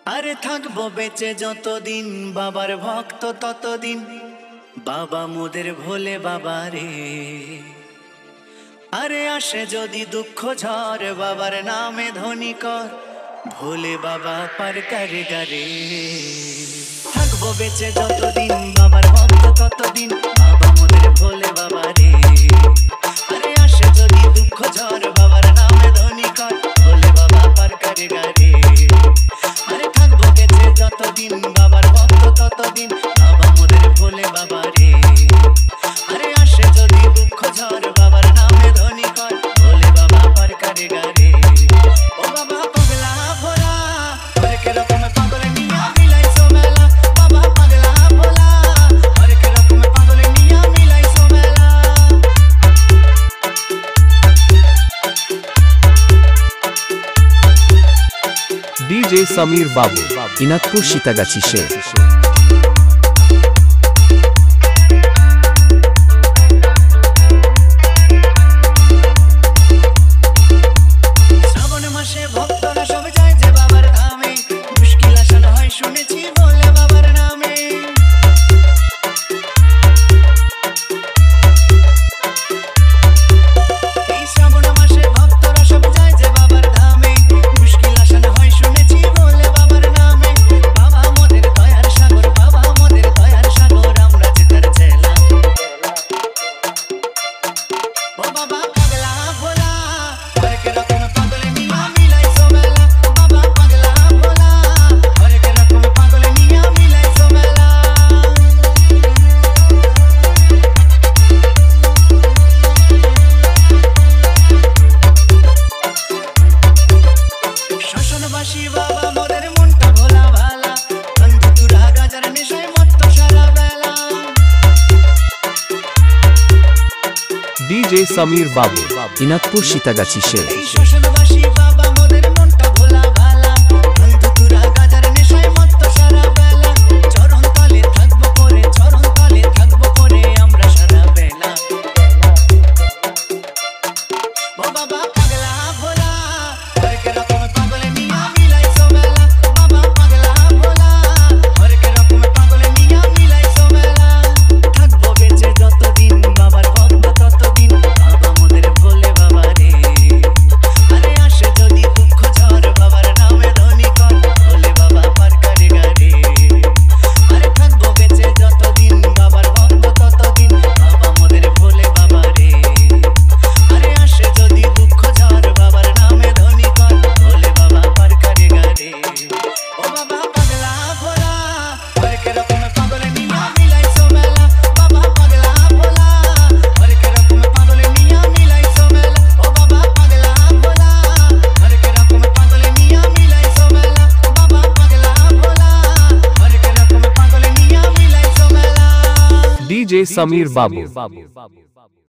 আরে থাকবো বেঁচে যতদিন বাবার ভক্ত ততদিন, বাবা মোদের ভোলে বাবা রে। আরে আসে যদি দুঃখ ঝড় বাবার নামে ধ্বনি কর, ভোলে বাবা পার করে গারে। থাকবো বেঁচে যতদিন বাবার ভক্ত ততদিন, বাবা মোদের ভোলে বাবা রে। আরে আসে যদি দুঃখ ঝড় বাবার নামে ধ্বনি কর, ভোলে বাবা পার করে গারে। আরে থাকবো বেঁচে যতদিন বাবার ভক্ত ততদিন, বাবা মোদের ভোলে বাবা রে। আরে আসে যদি দুঃখ ঝড় বাবার নামে ধ্বনি কর, ভোলে বাবা পার করে গারে। ও বাবা পাগলা ভোলা, হরেক রকম পাগল নিয়া মিলাইছো মেলা। বাবা পাগলা ভোলা, হরেক রকম পাগল নিয়া মিলাইছো মেলা। DJ Samir Babu, Inatpur Shitagachi She. শ্রাবণ মাসে ভক্তরা সব যায় যে বাবার ধামে, মুশকিল আসান হয় শুনেছি বলে বাবার নামে। এই শ্রাবণ মাসে ভক্তরা সব যায় যে বাবার ধামে, মুশকিল আসান হয় শুনেছি বলে বাবার নামে। বাবা মোদের দয়ার সাগর, বাবা মোদের দয়ার সাগর, আমরা যে তার ছেলা। ও বাবা পাগলা ভোলা, হরেক রকম পাগল নিয়া মিলাইছো মেলা। বাবা পাগলা ভোলা, হরেক রকম পাগল নিয়া মিলাইছো মেলা। শ্মশানবাসী বাবা মোদের মনটা ভোলা ভালা, বন্ধুরা গাজার নেশায় মত্ত সারা বেলা। DJ Samir Babu, Inatpur Shitagachi She. এই শ্মশানবাসী বাবা মোদের মনটা ভোলা ভালা, বন্ধুরা গাজার নেশায় মত্ত সারা বেলা। চরণ তলে থাকবো পরে, চরণ তলে থাকবো পরে আমরা সারা বেলা। ও বাবা পাগলা ভোলা, হরেক রকম পাগল নিয়া মিলাইছো মেলা। বাবা পাগলা ভোলা, হরেক রকম পাগল নিয়া মিলাইছো মেলা। থাকবো বেঁচে যতদিন বাবার ভক্ত ততদিন, বাবা মোদের ভোলে বাবা রে। আরে আসে যদি দুঃখ ঝড় বাবার নামে ধ্বনি কর, ভোলে বাবা পার করে গারে। আরে থাকবো বেঁচে যতদিন বাবার ভক্ত ততদিন, বাবা মোদের ভোলে বাবা রে। আরে আসে যদি দুঃখ ঝড় বাবার নামে ধ্বনি কর, ভোলে বাবা পার করে গারে। ও বাবা পাগলা ভোলা, হরেক রকম পাগল নিয়া মিলাইছো মেলা। বাবা পাগলা ভোলা, হরেক রকম পাগল নিয়া মিলাইছো মেলা। ও বাবা পাগলা ভোলা, হরেক রকম পাগল নিয়া মিলাইছো মেলা। বাবা পাগলা ভোলা, হরেক রকম পাগল নিয়া মিলাইছো মেলা। DJ Samir Babu.